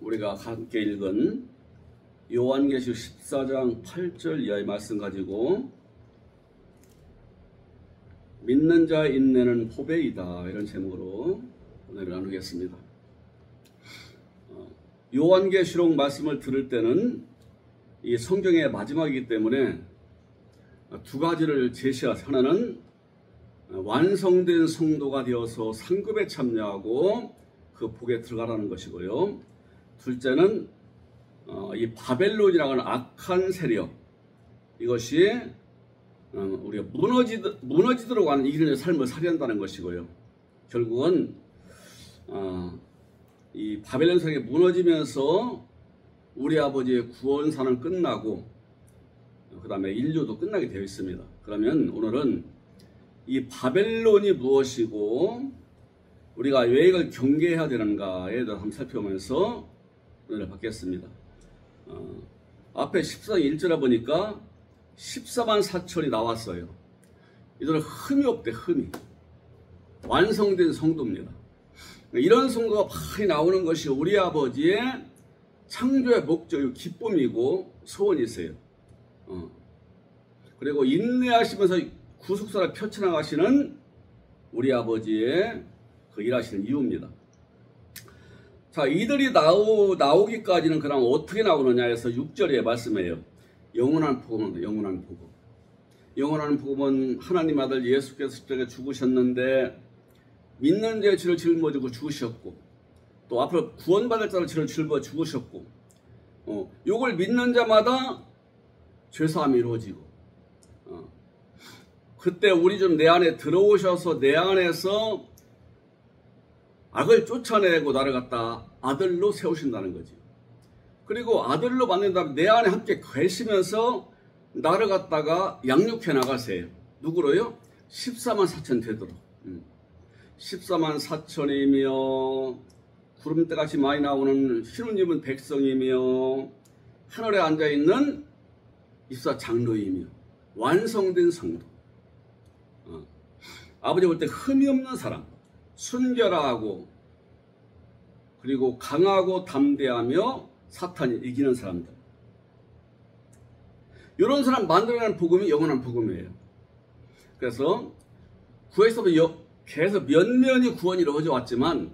우리가 함께 읽은 요한계시록 14장 8절 이하의 말씀 가지고 믿는 자의 인내는 보배이다, 이런 제목으로 오늘 나누겠습니다. 요한계시록 말씀을 들을 때는 이 성경의 마지막이기 때문에 두 가지를 제시하서, 하나는 완성된 성도가 되어서 상급에 참여하고 그 복에 들어가라는 것이고요, 둘째는 이 바벨론이라고 하는 악한 세력, 이것이 우리가 무너지도록 하는 이기는 삶을 살게 한다는 것이고요, 결국은 이 바벨론 세력이 무너지면서 우리 아버지의 구원사는 끝나고 그 다음에 인류도 끝나게 되어 있습니다. 그러면 오늘은 이 바벨론이 무엇이고 우리가 왜 이걸 경계해야 되는가에 대해서 한번 살펴보면서 오늘 받겠습니다. 앞에 14장 1절에 보니까 14만 4천이 나왔어요. 이들은 흠이 없대, 흠이. 완성된 성도입니다. 이런 성도가 많이 나오는 것이 우리 아버지의 창조의 목적이고 기쁨이고 소원이세요. 그리고 인내하시면서 구속사를 펼쳐나가시는 우리 아버지의 그 일하시는 이유입니다. 자, 이들이 나오기까지는 그럼 어떻게 나오느냐 해서 6절에 말씀해요. 영원한 복음은, 영원한 복음. 영원한 복음은 하나님 아들 예수께서 십자가에 죽으셨는데 믿는 자의 죄를 짊어지고 죽으셨고, 또 앞으로 구원받을 자를 죄를 짊어 죽으셨고, 요걸 믿는 자마다 죄사함이 이루어지고, 그때 우리 좀 내 안에 들어오셔서 내 안에서 악을 쫓아내고 나를 갖다 아들로 세우신다는 거지. 그리고 아들로 만든다면 내 안에 함께 계시면서 나를 갖다가 양육해 나가세요. 누구로요? 14만 4천 되도록. 14만 4천이며 구름대같이 많이 나오는 흰옷 입은 백성이며 하늘에 앉아있는 24 장로이며 완성된 성도. 아버지 볼 때 흠이 없는 사람, 순결하고 그리고 강하고 담대하며 사탄이 이기는 사람들, 이런 사람 만들어내는 복음이 영원한 복음이에요. 그래서 구에서부터 계속 면면이 구원이 이루어져 왔지만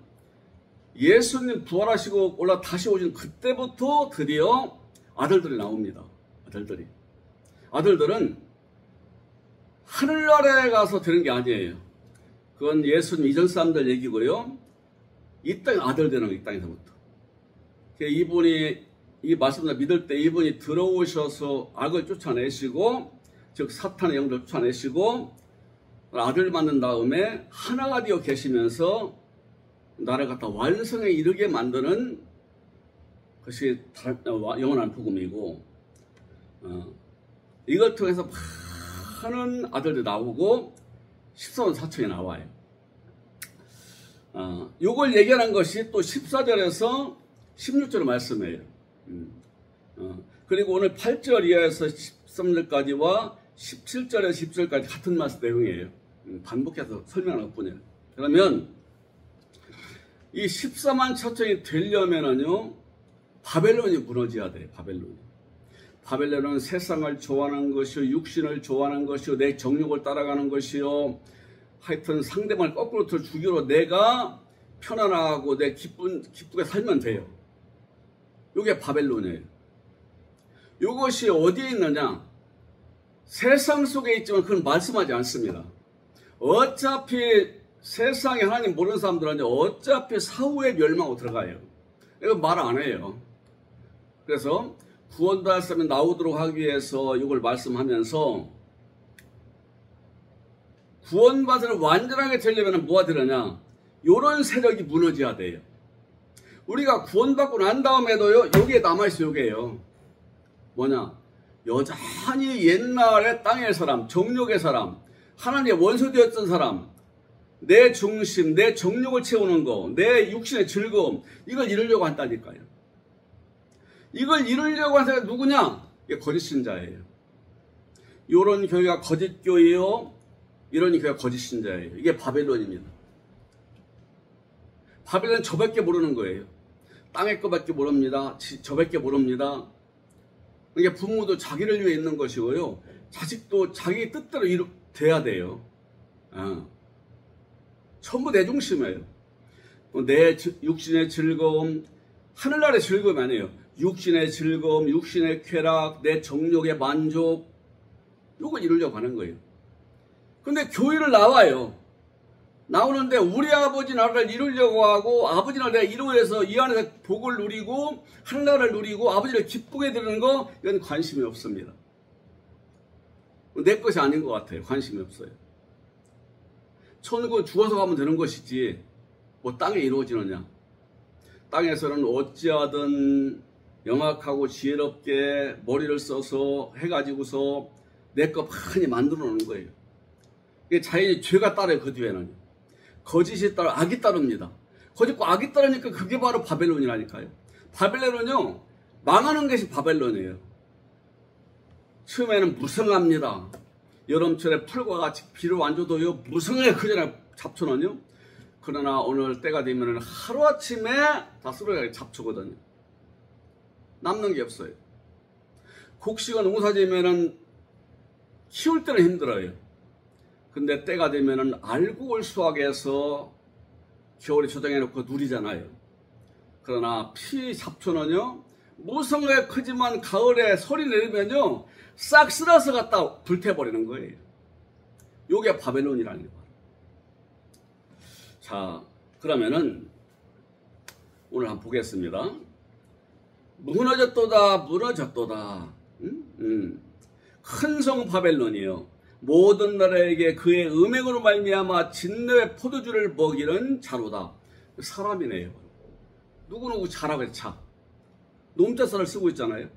예수님 부활하시고 다시 오신 그때부터 드디어 아들들이 나옵니다. 아들들은 하늘나라에 가서 되는 게 아니에요. 그건 예수님 이전 사람들 얘기고요, 이 땅에 아들 되는 거, 이 땅에서부터. 이분이 이 말씀을 믿을 때 이분이 들어오셔서 악을 쫓아내시고, 즉 사탄의 영들을 쫓아내시고 아들 만든 다음에 하나가 되어 계시면서 나를 갖다 완성에 이르게 만드는 것이 영원한 복음이고, 이걸 통해서 많은 아들들이 나오고 14만 4천이 나와요. 요걸 얘기하는 것이 또 14절에서 16절 말씀이에요. 그리고 오늘 8절 이하에서 13절까지와 17절에서 10절까지 같은 말씀 내용이에요. 반복해서 설명하는 것뿐이에요. 그러면 이 14만 4천이 되려면은요, 바벨론이 무너져야 돼요. 바벨론은 세상을 좋아하는 것이요, 육신을 좋아하는 것이요, 내 정욕을 따라가는 것이요, 하여튼 상대방을 거꾸로 죽이로 내가 편안하고 내 기쁘게 살면 돼요. 이게 바벨론이에요. 이것이 어디에 있느냐? 세상 속에 있지만 그건 말씀하지 않습니다. 어차피 세상에 하나님 모르는 사람들한테 어차피 사후에 멸망으로 들어가요. 이거 말 안 해요. 그래서 구원받을 사람이 나오도록 하기 위해서 이걸 말씀하면서, 구원받을 완전하게 되려면 뭐가 되느냐? 이런 세력이 무너져야 돼요. 우리가 구원받고 난 다음에도요, 여기에 남아있어요. 여기에요. 뭐냐? 여전히 옛날의 땅의 사람, 정욕의 사람, 하나님의 원수되었던 사람, 내 중심, 내 정욕을 채우는 거, 내 육신의 즐거움, 이걸 이루려고 한다니까요. 이걸 이루려고 하는 사람이 누구냐? 이게 거짓 신자예요. 이런 교회가 거짓 교회요, 이런 교회가 거짓 신자예요. 이게 바벨론입니다. 바벨론은 저밖에 모르는 거예요. 땅의 것밖에 모릅니다. 저밖에 모릅니다. 그러니까 부모도 자기를 위해 있는 것이고요. 자식도 자기 뜻대로 돼야 돼요. 전부 내 중심이에요. 내 육신의 즐거움, 하늘나라의 즐거움이 아니에요. 육신의 즐거움, 육신의 쾌락, 내 정욕의 만족, 요걸 이루려고 하는 거예요. 근데 교회를 나와요. 나오는데 우리 아버지 나라를 이루려고 하고 아버지 나라를 내가 이루어서 이 안에서 복을 누리고 하늘나라를 누리고 아버지를 기쁘게 드리는 거, 이건 관심이 없습니다. 내 것이 아닌 것 같아요. 관심이 없어요. 천국 죽어서 가면 되는 것이지 뭐 땅에 이루어지느냐. 땅에서는 어찌하든 영악하고 지혜롭게 머리를 써서 해가지고서 내 것 많이 만들어 놓는 거예요. 이게 자연히 죄가 따라요. 그 뒤에는 거짓이 따라 악이 따릅니다. 거짓과 악이 따르니까 그게 바로 바벨론이라니까요. 바벨론은요, 망하는 것이 바벨론이에요. 처음에는 무성합니다. 여름철에 풀과 같이 비를 완줘도요 무성해. 그전에 잡초는요. 그러나 오늘 때가 되면 하루아침에 다 쓰러져 잡초거든요. 남는 게 없어요. 곡식은 농사지면은 키울 때는 힘들어요. 근데 때가 되면은 알곡을 수확해서 겨울에 저장해 놓고 누리잖아요. 그러나 피 잡초는요 무성하게 크지만 가을에 설이 내리면요 싹 쓸어서 갖다 불태버리는 거예요. 요게 바벨론이라는 거예요. 자, 그러면은 오늘 한번 보겠습니다. 무너졌도다, 무너졌도다. 큰 성 바벨론이요. 모든 나라에게 그의 음행으로 말미암아 진노의 포도주를 먹이는 자로다. 사람이네요. 누구누구 자라고 해서 자. 놈자살을 쓰고 있잖아요.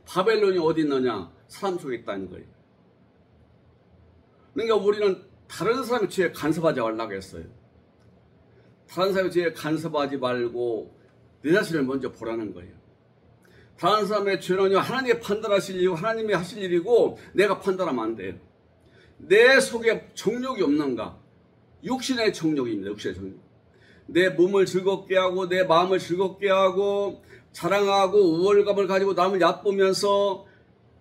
바벨론이 어디 있느냐? 사람 속에 있다는 거예요. 그러니까 우리는 다른 사람의 죄에 간섭하지 말라고 했어요. 다른 사람의 죄에 간섭하지 말고 내 자신을 먼저 보라는 거예요. 다른 사람의 죄는요 하나님이 판단하실 일이고 하나님이 하실 일이고 내가 판단하면 안 돼요. 내 속에 정욕이 없는가? 육신의 정욕입니다. 육신의 정욕. 내 몸을 즐겁게 하고 내 마음을 즐겁게 하고 자랑하고 우월감을 가지고 남을 얕보면서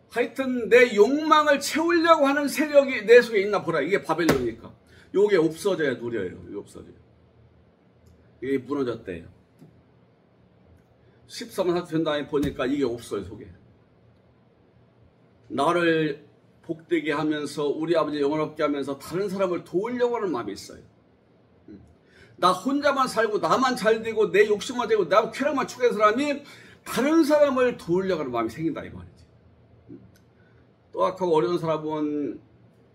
하여튼 내 욕망을 채우려고 하는 세력이 내 속에 있나 보라. 이게 바벨론이니까. 요게 없어져야 누려요. 이게 없어져요. 이게 무너졌대요. 13만 사천 다음에 보니까 이게 없어요. 속에. 나를 복되게 하면서 우리 아버지 영원롭게 하면서 다른 사람을 도우려고 하는 마음이 있어요. 나 혼자만 살고 나만 잘 되고 내 욕심만 되고 나 쾌락만 추구하는 사람이 다른 사람을 도우려고 하는 마음이 생긴다 이 말이지. 또 악하고 어려운 사람은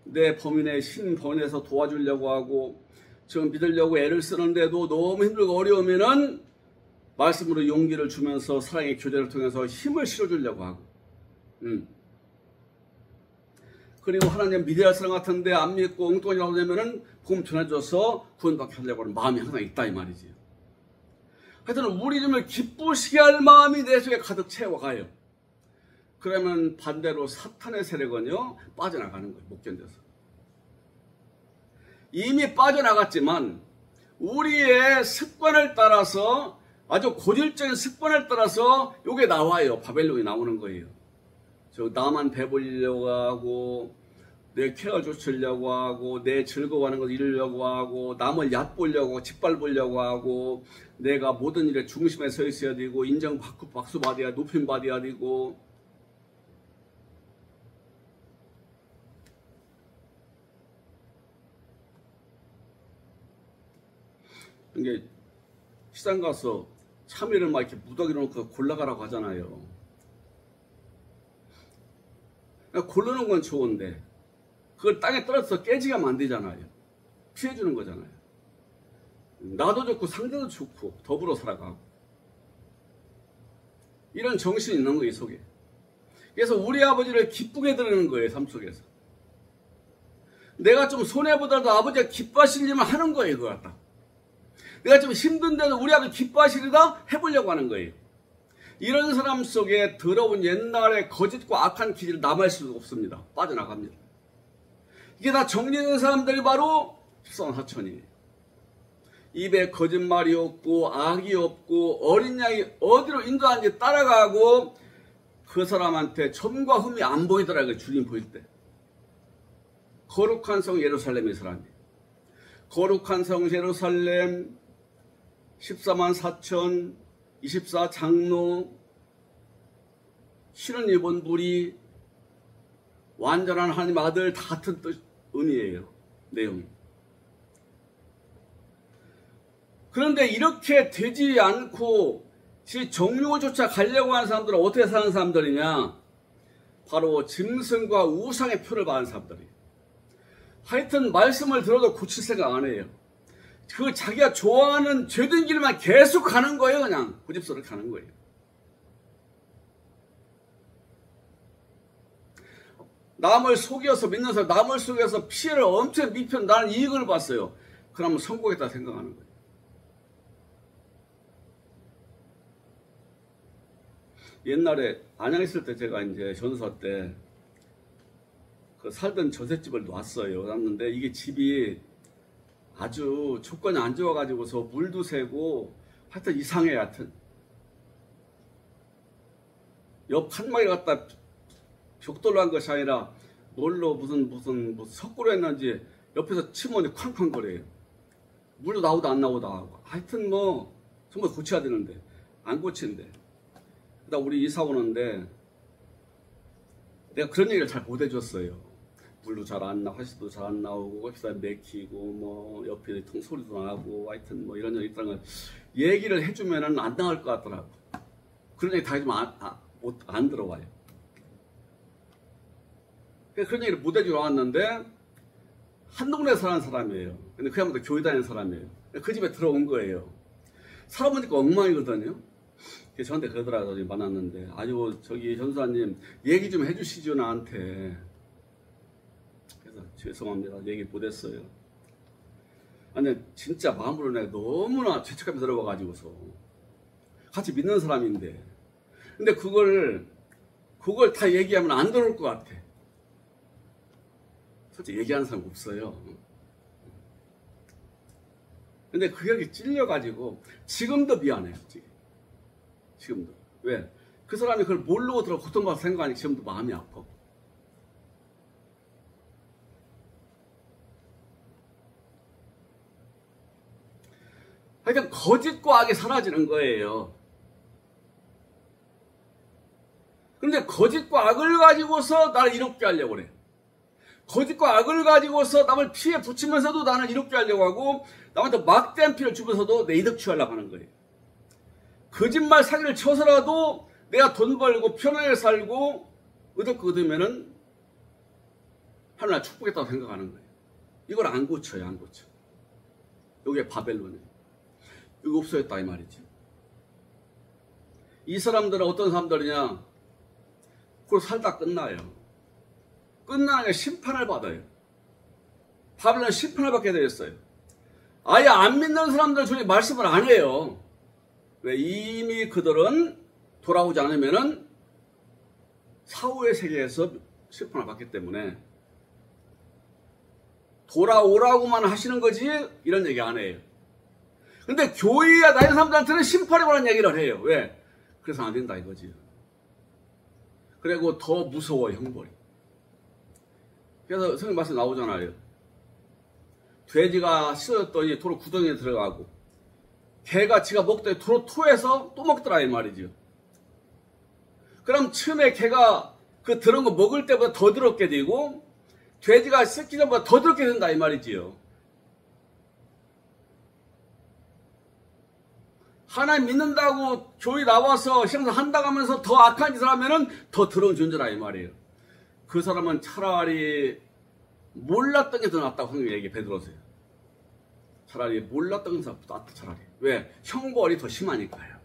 내 범인의 신범인에서 도와주려고 하고 지금 믿으려고 애를 쓰는데도 너무 힘들고 어려우면은 말씀으로 용기를 주면서 사랑의 교제를 통해서 힘을 실어주려고 하고 그리고 하나님 믿어야 할 사람 같은데 안 믿고 엉뚱하게 나오냐면은 복음 전해줘서 구원받게 하려고 하는 마음이 항상 있다 이 말이지. 하여튼 우리 좀 기쁘시게 할 마음이 내 속에 가득 채워가요. 그러면 반대로 사탄의 세력은요 빠져나가는 거예요. 못 견뎌서. 이미 빠져나갔지만 우리의 습관을 따라서 아주 고질적인 습관을 따라서 요게 나와요. 바벨론이 나오는 거예요. 저 나만 배불리려고 하고 내 쾌락을 쫓으려고 하고 내 즐거워하는 것을 이루려고 하고 남을 얕보려고 짓밟으려고 하고 내가 모든 일의 중심에 서 있어야 되고 인정받고 박수 받아야 높임 받아야 되고 이게 시장 가서 참외를 막 이렇게 무더기로 놓고 골라가라고 하잖아요. 고르는 건 좋은데 그걸 땅에 떨어져서 깨지게 하면 안 되잖아요. 피해주는 거잖아요. 나도 좋고 상대도 좋고 더불어 살아가고 이런 정신이 있는 거예요. 속에. 그래서 우리 아버지를 기쁘게 드리는 거예요. 삶 속에서. 내가 좀 손해보더라도 아버지가 기뻐하실 일만 하는 거예요. 그거 갖다. 내가 좀 힘든데도 우리 아버지 기뻐하시리다 해보려고 하는 거예요. 이런 사람 속에 더러운 옛날의 거짓과 악한 기질이 남아있을 수가 없습니다. 빠져나갑니다. 이게 다 정리된 사람들이 바로 14만 4천이에요. 입에 거짓말이 없고 악이 없고 어린 양이 어디로 인도하는지 따라가고 그 사람한테 점과 흠이 안 보이더라고요. 주님 보일 때. 거룩한 성 예루살렘의 사람이. 거룩한 성 예루살렘 14만 4천 24 장로 신은 입은 무리 완전한 하나님 아들 다 같은 뜻 의미예요. 내용이. 그런데 이렇게 되지 않고 정욕을 쫓아 가려고 하는 사람들은 어떻게 사는 사람들이냐? 바로 짐승과 우상의 표를 받은 사람들이에요. 하여튼 말씀을 들어도 고칠 생각 안 해요. 그 자기가 좋아하는 죄된 길만 계속 가는 거예요. 그냥 고집스럽게 가는 거예요. 남을 속여서 믿는 사람, 남을 속여서 피해를 엄청 입혀 나는 이익을 봤어요. 그러면 성공했다 생각하는 거예요. 옛날에 안양에 있을 때 제가 이제 전사 때 그 살던 전셋집을 놨어요. 놨는데 이게 집이 아주 조건이 안 좋아가지고서 물도 새고 하여튼 이상해. 하여튼 옆 칸막이 갖다 벽돌로 한 것이 아니라 뭘로 무슨 석고로 했는지 옆에서 치면 쾅쾅 거려요. 물도 나오다 안 나오다 하고. 하여튼 뭐 정말 고쳐야 되는데 안 고친대. 그러다 우리 이사 오는데 내가 그런 얘기를 잘 못 해줬어요. 물도 잘 안 나오고 화장실도 잘 안 나오고 웹사이트 맥히고 뭐 옆에 통 소리도 나고 하여튼 뭐 이런 일 있다는 걸 얘기를 해주면은 안 나올 것 같더라고. 그런 얘기 다 해주면 안 들어와요. 그런 얘기를 못 해주러 왔는데 한 동네에 사는 사람이에요. 근데 그 양반도 교회 다니는 사람이에요. 그 집에 들어온 거예요. 살아보니까 엉망이거든요. 그래서 저한테 그러더라고요. 만났는데 아유 저기 전수사님 얘기 좀 해주시죠 나한테. 그래서 죄송합니다. 얘기 못했어요. 근데 진짜 마음으로 내가 너무나 죄책감이 들어가가지고서 같이 믿는 사람인데 근데 그걸 다 얘기하면 안 들어올 것 같아. 솔직히 얘기하는 사람 없어요. 근데 그게 찔려가지고 지금도 미안해요. 지금도. 왜? 그 사람이 그걸 모르고 들어 고통받아서 생각하니까 지금도 마음이 아파. 그러니까 거짓과 악이 사라지는 거예요. 그런데 거짓과 악을 가지고서 나를 이롭게 하려고 그래. 거짓과 악을 가지고서 남을 피해 붙이면서도 나는 이롭게 하려고 하고 남한테 막대한 피를 주면서도 내 이득 취하려고 하는 거예요. 거짓말 사기를 쳐서라도 내가 돈 벌고 편하게 살고 의덕 얻으면은 하나님 축복했다고 생각하는 거예요. 이걸 안 고쳐요. 안 고쳐. 이게 바벨론이에요. 이거 없어졌다 이 말이지. 이 사람들은 어떤 사람들이냐? 그걸 살다 끝나요. 끝나는 심판을 받아요. 바벨론 심판을 받게 되었어요. 아예 안 믿는 사람들 중에 말씀을 안 해요. 왜? 이미 그들은 돌아오지 않으면은 사후의 세계에서 심판을 받기 때문에 돌아오라고만 하시는 거지 이런 얘기 안 해요. 근데 교회에 다니는 사람들한테는 심판에 관한 얘기를 해요. 왜? 그래서 안 된다 이거지. 그리고 더 무서워 형벌이. 그래서 성경 말씀 나오잖아요. 돼지가 씻어졌더니 도로 구덩이에 들어가고 개가 지가 먹더니 도로 토해서 또 먹더라 이 말이죠. 그럼 처음에 개가 그 더러운 거 먹을 때보다 더 더럽게 되고 돼지가 씻기 전보다 더 더럽게 된다 이 말이지요. 하나님 믿는다고 교회 나와서 신앙생활 한다고 하면서 더 악한 짓을 하면은 더 더러운 존재라 이 말이에요. 그 사람은 차라리 몰랐던 게 더 낫다고 성경이 얘기해 베드로서요. 차라리 몰랐던 게 더 낫다 차라리. 왜? 형벌이 더 심하니까요.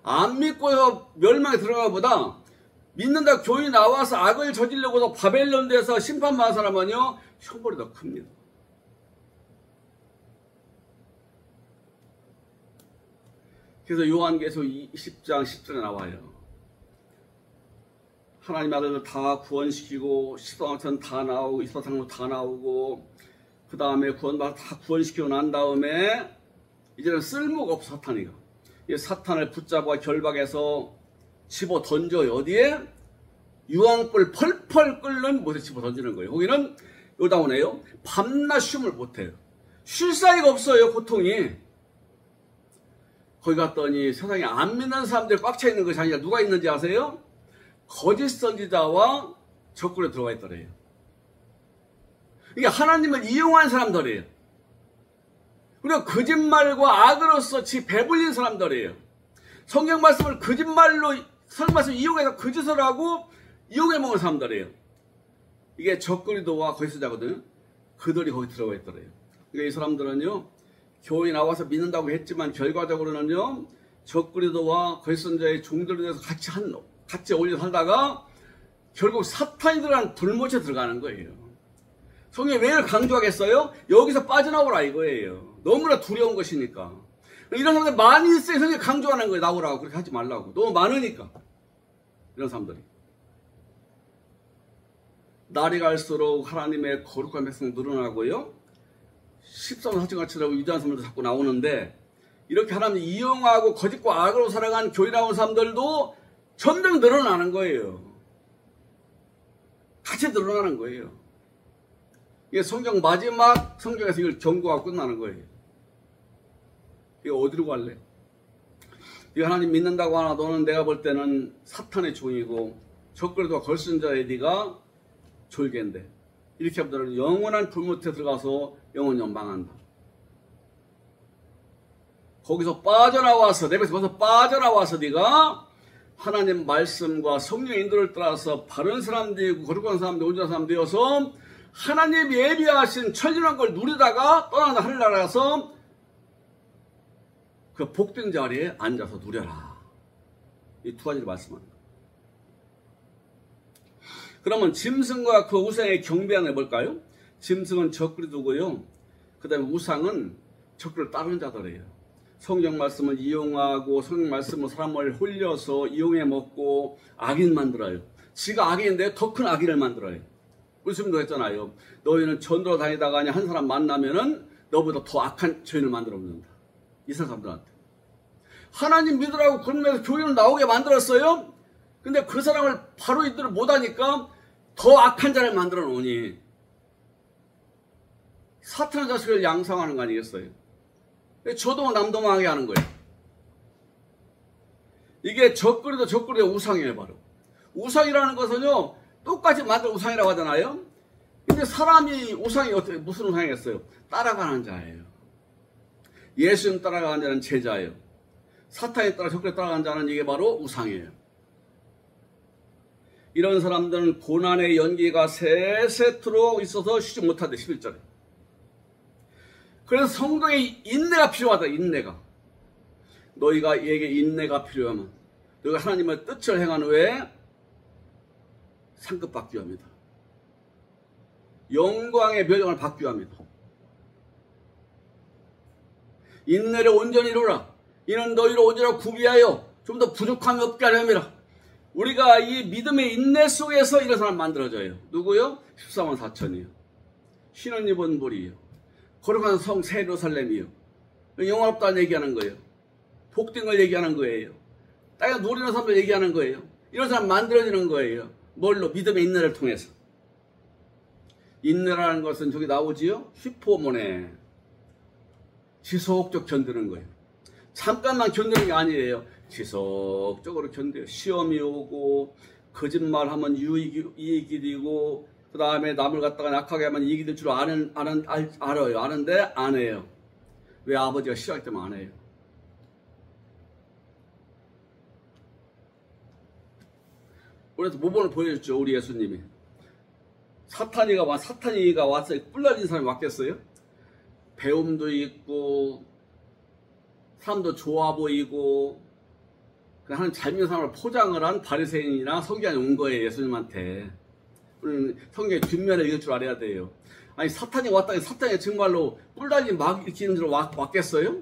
안 믿고서 멸망에 들어가는 것보다 믿는다 교회 나와서 악을 저지르고서 바벨론 돼서 심판받은 사람은요 형벌이 더 큽니다. 그래서 요한계시록 20장 10절에 나와요. 하나님 아들을 다 구원시키고 시소왕천 다 나오고 이소상도 다 나오고 그 그 다음에 구원받아 다 구원시키고 난 다음에 이제는 쓸모가 없어 사탄이가. 이 사탄을 붙잡아 결박해서 집어 던져요. 어디에? 유황불 펄펄 끓는 못에 집어 던지는 거예요. 거기는 요다운에요. 밤낮 쉼을 못해요. 쉴 사이가 없어요. 고통이. 거기 갔더니 세상에 안 믿는 사람들이 꽉 차 있는 것이 아니라 누가 있는지 아세요? 거짓 선지자와 적군에 들어가 있더래요. 이게 하나님을 이용한 사람들이에요. 그리고 거짓말과 악으로서 지 배불린 사람들이에요. 성경 말씀을 거짓말로 성경 말씀을 이용해서 거짓을 하고 이용해 먹은 사람들이에요. 이게 적그리도와 거짓자거든요. 그들이 거기 들어가 있더래요. 그러니까 이 사람들은요, 교회 나와서 믿는다고 했지만 결과적으로는요, 적그리도와 거짓선자의 종들에 대해서 같이 어울려 살다가 결국 사탄이 들어간 불못에 들어가는 거예요. 성경이 왜 강조하겠어요? 여기서 빠져나오라 이거예요. 너무나 두려운 것이니까. 이런 사람들 많이 있어요. 성경이 강조하는 거예요. 나오라고. 그렇게 하지 말라고. 너무 많으니까. 이런 사람들이. 날이 갈수록 하나님의 거룩한 백성 늘어나고요. 13번 사칭같이라고 유대한 사람들도 자꾸 나오는데, 이렇게 하나님 이용하고 거짓과 악으로 살아간 교회 나온 사람들도 점점 늘어나는 거예요. 같이 늘어나는 거예요. 이게 성경 마지막 성경에서 이걸 경고하고 끝나는 거예요. 이거 어디로 갈래? 이 하나님 믿는다고 하나 너는 내가 볼 때는 사탄의 종이고 적그리도와 걸순자의 네가 졸개인데, 이렇게 하면 영원한 불못에 들어가서 영원히 망한다. 거기서 빠져나와서 내 배에서 빠져나와서 네가 하나님 말씀과 성령의 인도를 따라서 바른 사람 되고 거룩한 사람 되고 온전한 사람 되어서 하나님 예비하신 천진한 걸 누리다가 떠나는 하늘나라에서 그 복된 자리에 앉아서 누려라. 이 두 가지를 말씀합니다. 그러면 짐승과 그 우상의 경배하는 게 뭘까요? 짐승은 적그리도고요. 그 다음에 우상은 적그리를 따르는 자들이에요. 성경 말씀을 이용하고 성경 말씀으로 사람을 홀려서 이용해 먹고 악인 만들어요. 지가 악인인데 더 큰 악인을 만들어요. 우리 지금도 했잖아요. 너희는 전도로 다니다가 한 사람 만나면은 너보다 더 악한 죄인을 만들어 놓는다. 이스라엘 사람들한테. 하나님 믿으라고 그러면서 교회를 나오게 만들었어요. 근데 그 사람을 바로 이들을 못하니까 더 악한 자를 만들어 놓으니 사탄의 자식을 양성하는 거 아니겠어요? 저도 남도망하게 하는 거예요. 이게 적그리도 우상이에요. 바로 우상이라는 것은요, 똑같이 만든 우상이라고 하잖아요. 근데 사람이 우상이 어떻게 무슨 우상이겠어요? 따라가는 자예요. 예수님 따라가는 자는 제자예요. 사탄이 따라 적그리도 따라가는 자는 이게 바로 우상이에요. 이런 사람들은 고난의 연기가 세세토록 있어서 쉬지 못한대. 11절에. 그래서 성도의 인내가 필요하다. 인내가. 너희에게 인내가 필요하면 너희가 하나님의 뜻을 행한 후에 상급 받기 합니다. 영광의 멸령을 받기 합니다. 인내를 온전히 이루라. 이는 너희를 온전히 구비하여 좀 더 부족함이 없게 하려 함이라. 우리가 이 믿음의 인내 속에서 이런 사람 만들어져요. 누구요? 14만 4천이요. 신은 입은 물이요. 거룩한 성 새 예루살렘이요. 영원없다는 얘기하는 거예요. 복된 걸 얘기하는 거예요. 땅에 노리는 사람들 얘기하는 거예요. 이런 사람 만들어지는 거예요. 뭘로? 믿음의 인내를 통해서. 인내라는 것은 저기 나오지요? 슈퍼몬에 지속적 견디는 거예요. 잠깐만 견디는 게 아니에요. 지속적으로 견뎌요. 시험이 오고 거짓말하면 이익이 되고 그 다음에 남을 갖다가 약하게 하면 이익이 될 줄 알아요. 아는데 안 해요. 왜? 아버지가 싫어할 때만 안 해요. 그래서 모범을 보여줬죠. 우리 예수님이. 사탄이가 와서 뿔나진 사람이 왔겠어요? 배움도 있고 사람도 좋아 보이고 하는 잘못된 사람을 포장을 한 바리새인이나 서기관이 온 거예요. 예수님한테. 성경의 뒷면에 읽을 줄 알아야 돼요. 아니 사탄이 왔다니 사탄이 정말로 뿔달린 막 일으키는 줄 왔겠어요?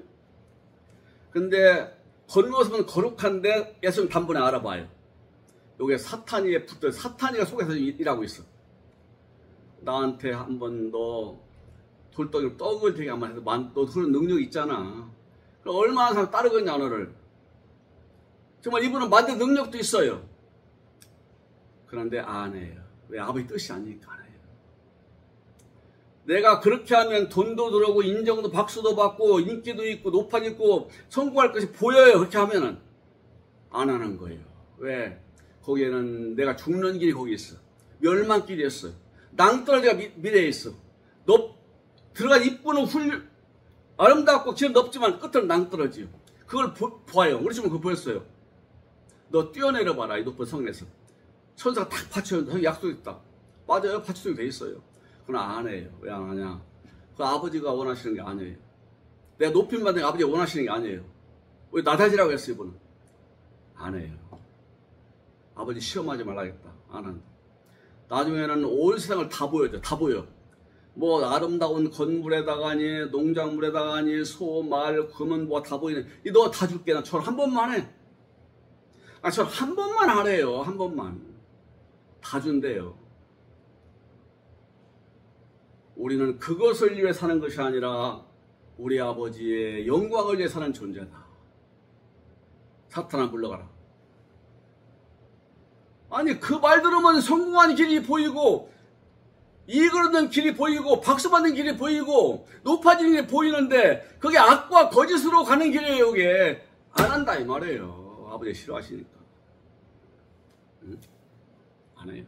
근데 겉모습은 거룩한데 예수님 단번에 알아봐요. 요게 사탄이에 붙어 사탄이가 속에서 일하고 있어. 나한테 한번 너 돌덩이로 떡을 되게 한번 해서 너 그런 능력이 있잖아. 그럼 얼마나 사람 따르겠냐 너를. 정말 이분은 만들 능력도 있어요. 그런데 안 해요. 왜? 아버지 뜻이 아니니까 안 해요. 내가 그렇게 하면 돈도 들어오고 인정도 박수도 받고 인기도 있고 높아지고 성공할 것이 보여요. 그렇게 하면은 안 하는 거예요. 왜? 거기에는 내가 죽는 길이 거기 있어. 멸망길이었어요. 낭떠러지가 미래에 있어. 들어간 입구는 아름답고 기름 넓지만 끝은 낭떠러지요. 그걸 봐요. 우리 집은 그거 보였어요. 너 뛰어내려 봐라. 이 높은 성에서. 천사가 탁 받쳐요. 약속했다. 맞아요. 받쳐도 돼 있어요. 그건 안 해요. 왜 안 하냐? 그 아버지가 원하시는 게 아니에요. 내가 높임 받는 게 아버지가 원하시는 게 아니에요. 왜 나다지라고 했어요, 이분은? 안 해요. 아버지 시험하지 말라겠다. 안 한다. 나중에는 온 세상을 다 보여줘. 다 보여. 뭐 아름다운 건물에다가니 농작물에다가니 소, 말, 금은 뭐 다 보이네. 너 다 줄게. 나 절 한 번만 해. 절 한 번만 하래요. 한 번만. 다 준대요. 우리는 그것을 위해 사는 것이 아니라 우리 아버지의 영광을 위해 사는 존재다. 사탄아 물러가라. 아니 그 말 들으면 성공하는 길이 보이고 이익을 얻는 길이 보이고 박수 받는 길이 보이고 높아지는 길이 보이는데 그게 악과 거짓으로 가는 길이에요. 이게 안 한다 이 말이에요. 아버지 싫어하시니까. 응? 안 해요.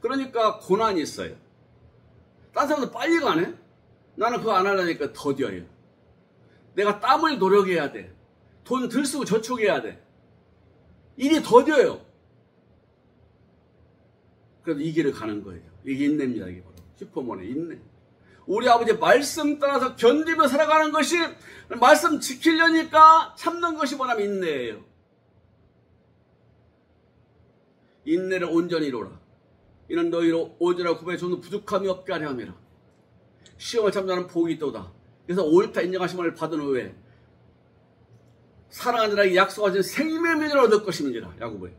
그러니까 고난이 있어요. 딴 사람도 빨리 가네? 나는 그거 안 하려니까 더뎌요. 내가 땀을 노력해야 돼. 돈 들 쓰고 저축해야 돼. 일이 더뎌요. 그래도 이 길을 가는 거예요. 이게 인내입니다. 이게 바로 슈퍼몬의 인내. 우리 아버지 말씀 따라서 견디며 살아가는 것이 말씀 지키려니까 참는 것이 뭐냐면 인내예요. 인내를 온전히 이루라. 이는 너희로 오지라 구배에 존도 부족함이 없게 하려 함이라. 시험을 참자는 복이 있도다. 그래서 옳다 인정하심을 받은 후에 사랑하는 자에게 약속하신 생명의 면을 얻을 것임이니라. 야고보에.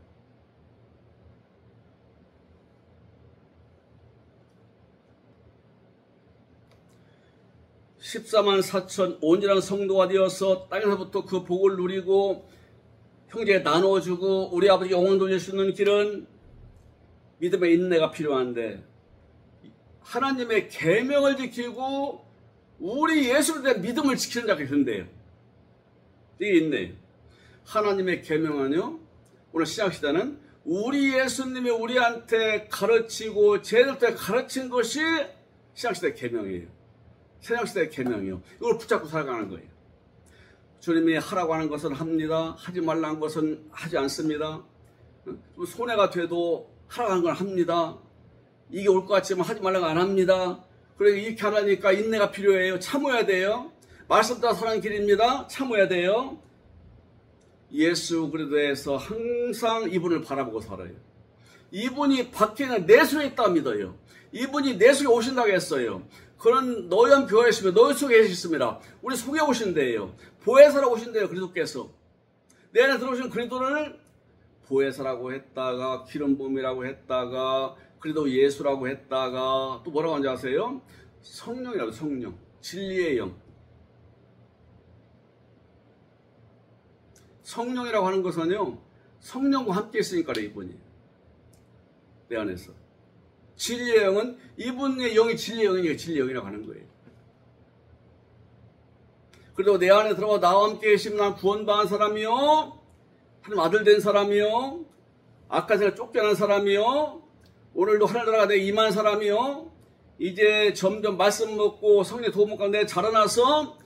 (14만 4천) 온전한 성도가 되어서 땅에서부터 그 복을 누리고 형제에 나눠주고 우리 아버지 영광 돌릴 수 있는 길은 믿음의 인내가 필요한데 하나님의 계명을 지키고 우리 예수에 대한 믿음을 지키는 자가 그런데요. 이게 인내예요. 하나님의 계명은요. 오늘 신약시대는 우리 예수님이 우리한테 가르치고 제자들한테 가르친 것이 신약시대의 계명이에요. 신약시대의 계명이요. 이걸 붙잡고 살아가는 거예요. 주님이 하라고 하는 것은 합니다. 하지 말라는 것은 하지 않습니다. 손해가 돼도 하라고 하는 건 합니다. 이게 올 것 같지만 하지 말라고 안 합니다. 그래서 이렇게 하라니까 인내가 필요해요. 참아야 돼요. 말씀 따라 사는 길입니다. 참아야 돼요. 예수 그리스도에서 항상 이분을 바라보고 살아요. 이분이 밖에는 내 속에 있다 믿어요. 이분이 내 속에 오신다고 했어요. 그런 너희 교회에 있으면 너희 속에 계시습니다. 우리 속에 오신대요. 보혜사라고 오신대요. 그리스도께서. 내 안에 들어오신 그리스도를 보혜사라고 했다가 기름 부음이라고 했다가 그리도 예수라고 했다가 또 뭐라고 하는지 아세요? 성령이라고. 성령. 진리의 영. 성령이라고 하는 것은요. 성령과 함께 있으니까 이분이. 내 안에서. 진리의 영은 이분의 영이 진리의 영이니까 진리의 영이라고 하는 거예요. 그리고 내 안에 들어가 나와 함께 계시면 난 구원받은 사람이요. 하나님 아들 된 사람이요. 아까 제가 쫓겨난 사람이요. 오늘도 하늘나라가 내 임한 사람이요. 이제 점점 말씀 먹고 성령의 도움 가운데 자라나서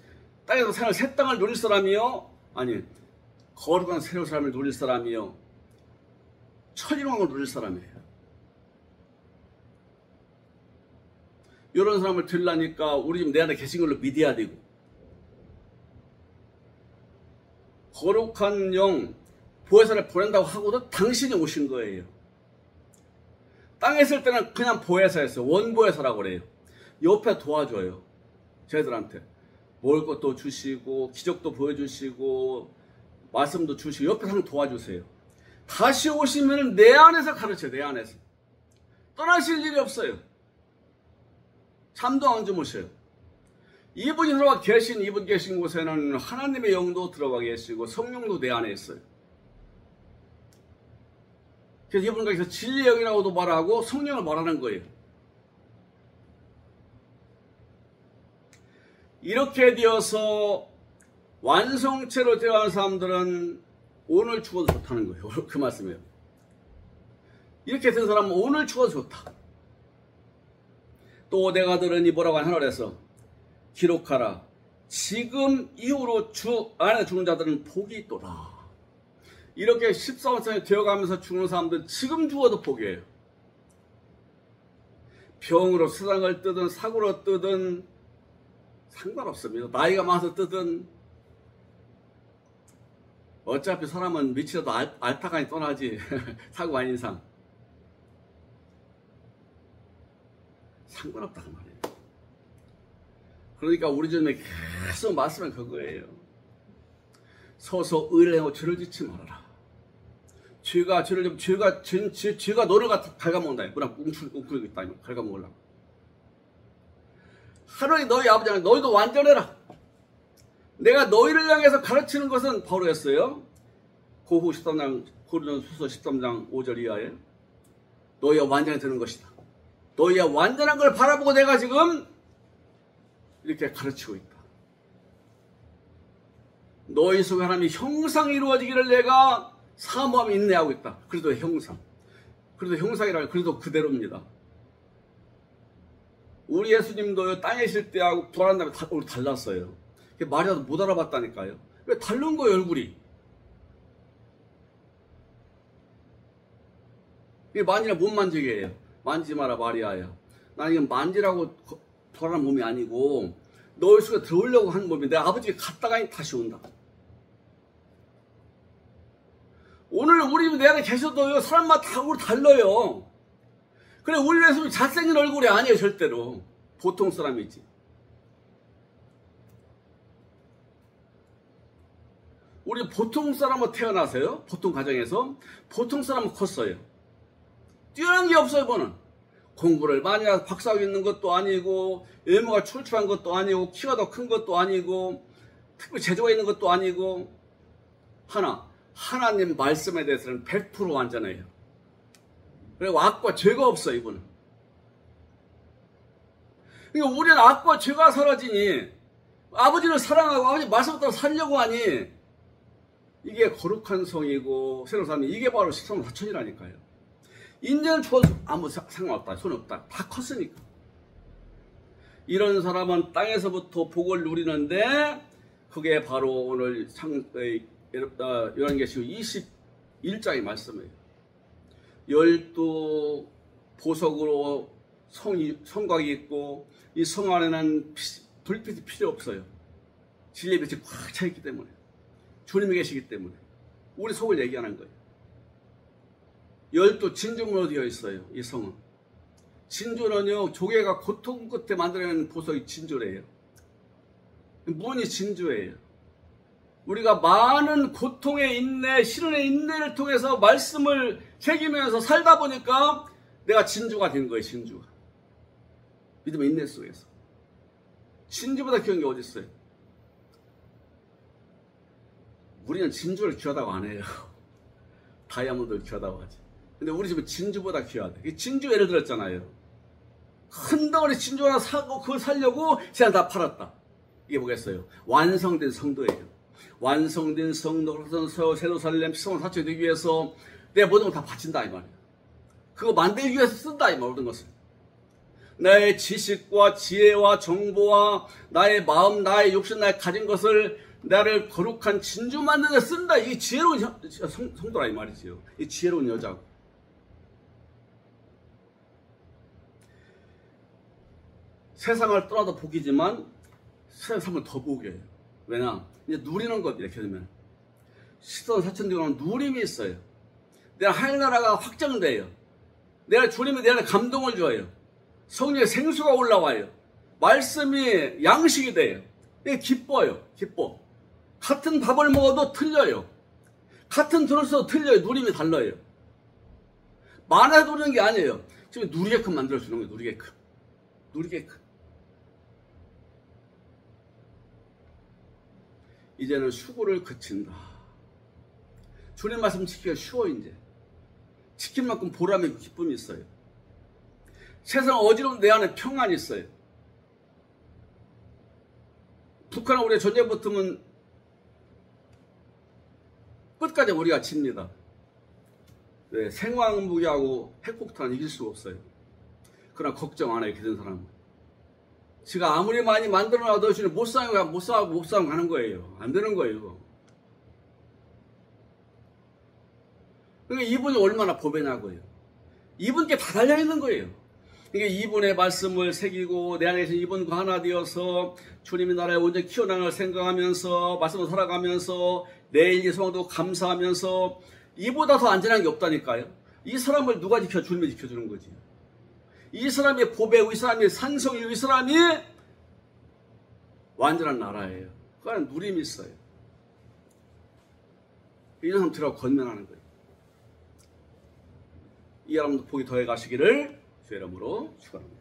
땅에서 생활 새 땅을 누릴 사람이요. 아니 거룩한 새로운 사람을 누릴 사람이요. 천일왕을 누릴 사람이에요. 이런 사람을 들라니까 우리 집 내 안에 계신 걸로 믿어야 되고 거룩한 영 보혜사를 보낸다고 하고도 당신이 오신 거예요. 땅에 있을 때는 그냥 보혜사였어요. 원보혜사라고 그래요. 옆에 도와줘요. 저희들한테 먹을 것도 주시고 기적도 보여주시고 말씀도 주시고 옆에서 항상 도와주세요. 다시 오시면 내 안에서 가르쳐요. 내 안에서. 떠나실 일이 없어요. 잠도 안 주무셔요. 이분이 들어가 계신, 이분 계신 곳에는 하나님의 영도 들어가 계시고 성령도 내 안에 있어요. 그래서 이분과 계서 진리의 영이라고도 말하고 성령을 말하는 거예요. 이렇게 되어서 완성체로 되어가는 사람들은 오늘 죽어도 좋다는 거예요. 그 말씀이에요. 이렇게 된 사람은 오늘 죽어도 좋다. 또 내가 들으니 뭐라고 하나 그래서 기록하라. 지금 이후로 주 안에 죽는 자들은 복이 있도다. 이렇게 14월생이 되어가면서 죽는 사람들은 지금 죽어도 복이에요. 병으로 세상을 뜨든 사고로 뜨든 상관없습니다. 나이가 많아서 뜨든 어차피 사람은 미치라도 알타간이 떠나지 사고 아닌 이상 상관없다고 말이에요. 그러니까 우리 주님이 계속 말씀은 그거예요. 서서 의를 행하고 죄를 짓지 말아라. 죄가 죄를 지면 죄가 너를 갉아먹는다. 그냥 웅크리고 있다. 갉아먹으려고. 하나님 너희 아버지 하나님 너희도 완전해라. 내가 너희를 향해서 가르치는 것은 바로였어요. 고후 13장 고린도전서 13장 5절 이하에 너희가 완전히 되는 것이다. 너희가 완전한 걸 바라보고 내가 지금 이렇게 가르치고 있다. 너희 속에 하나님의 형상이 이루어지기를 내가 사모함이 인내하고 있다. 그래도 형상. 그래도 형상이라 그래도 그대로입니다. 우리 예수님도 땅에 있을 때하고 부활한 다음에 우리 달랐어요. 말이라도 못 알아봤다니까요. 왜 다른 거예요, 얼굴이? 이게 만지나 못 만지게 해요. 만지지 마라, 마리아야. 나는 이건 만지라고 부활한 몸이 아니고 너희 속에 들어오려고 한 몸이 내 아버지가 갔다가 다시 온다. 오늘 우리 내 안에 계셔도요, 사람마다 다 우리 달라요. 그래, 우리 예수님 잘생긴 얼굴이 아니에요, 절대로. 보통 사람이지. 우리 보통 사람으로 태어나서요, 보통 가정에서 보통 사람은 컸어요. 뛰어난 게 없어요, 이거는. 공부를 많이 해서 박사학위 있는 것도 아니고, 외모가 출출한 것도 아니고, 키가 더 큰 것도 아니고, 특별히 재주가 있는 것도 아니고, 하나님 말씀에 대해서는 100% 완전해요. 그리고 악과 죄가 없어요, 이분은. 그러니까 우리는 악과 죄가 사라지니, 아버지를 사랑하고 아버지 말씀 따라 살려고 하니, 이게 거룩한 성이고 새로운 삶이 이게 바로 13만 4천이라니까요. 인제는 죽어도 아무 상관없다. 소용없다. 다 컸으니까. 이런 사람은 땅에서부터 복을 누리는데 그게 바로 오늘 요한계시록 21장의 말씀이에요. 12 보석으로 성곽이 있고 이 성 안에는 불빛이 필요 없어요. 진리의 빛이 꽉 차 있기 때문에. 주님이 계시기 때문에 우리 속을 얘기하는 거예요. 12 진주문으로 되어 있어요. 이 성은. 진주는요, 조개가 고통 끝에 만들어낸 보석이 진주래요. 문이 진주예요. 우리가 많은 고통의 인내, 시련의 인내를 통해서 말씀을 새기면서 살다 보니까 내가 진주가 된 거예요. 진주가. 믿음의 인내 속에서. 진주보다 귀한 게 어디 있어요? 우리는 진주를 귀하다고 안 해요. 다이아몬드를 귀하다고 하지. 근데 우리 집은 진주보다 귀하대. 진주 예를 들었잖아요. 큰 덩어리 진주 하나 사고 그걸 살려고 제가 다 팔았다. 이게 뭐겠어요? 완성된 성도예요. 완성된 성도, 세루살렘, 14만 4천이 되기 위해서 내 모든 걸 다 바친다 이 말이에요. 그거 만들기 위해서 쓴다 이 말, 모든 것을. 나의 지식과 지혜와 정보와 나의 마음, 나의 욕심, 나의 가진 것을 나를 거룩한 진주 만드는 데 쓴다. 이게 지혜로운 성도라 이 말이지요. 이 지혜로운 여자고. 세상을 떠나도 복이지만 세상은 더 복이에요. 왜냐? 이제 누리는 것 이렇게 되면 14만 4천 되면 누림이 있어요. 내가 하늘나라가 확정돼요. 내가 주님이 내 안에 감동을 줘요. 성령의 생수가 올라와요. 말씀이 양식이 돼요. 이게 기뻐요. 기뻐. 같은 밥을 먹어도 틀려요. 같은 돈을 써도 틀려요. 누림이 달라요. 많아서 누리는 게 아니에요. 지금 누리게끔 만들어주는 거예요. 누리게끔. 누리게끔. 이제는 수고를 그친다. 주님 말씀 지키기가 쉬워. 이제 지킨 만큼 보람이 있고 기쁨이 있어요. 세상 어지러운 내 안에 평안이 있어요. 북한은 우리가 전쟁 붙으면 끝까지 우리가 집니다. 네, 생화무기하고 핵폭탄은 이길 수가 없어요. 그러나 걱정 안 해요. 기든 사람은. 지가 아무리 많이 만들어놔도 못 싸우고 가는 거예요. 안 되는 거예요. 그러니까 이분이 얼마나 보배냐고요. 이분께 다 달려있는 거예요. 그러니까 이분의 말씀을 새기고 내 안에 계신 이분과 하나 되어서 주님의 나라에 온전히 키워나갈 생각하면서 말씀을 살아가면서 내일의 소망도 감사하면서 이보다 더 안전한 게 없다니까요. 이 사람을 누가 지켜? 주님이 지켜주는 거지. 이 사람의 보배고 이 사람의 상성이고 이 사람이 완전한 나라예요. 그건 누림이 있어요. 이런 사람 들어가고 건면하는 거예요. 이 여러분도 복이 더해 가시기를 주의 이름으로 축원합니다.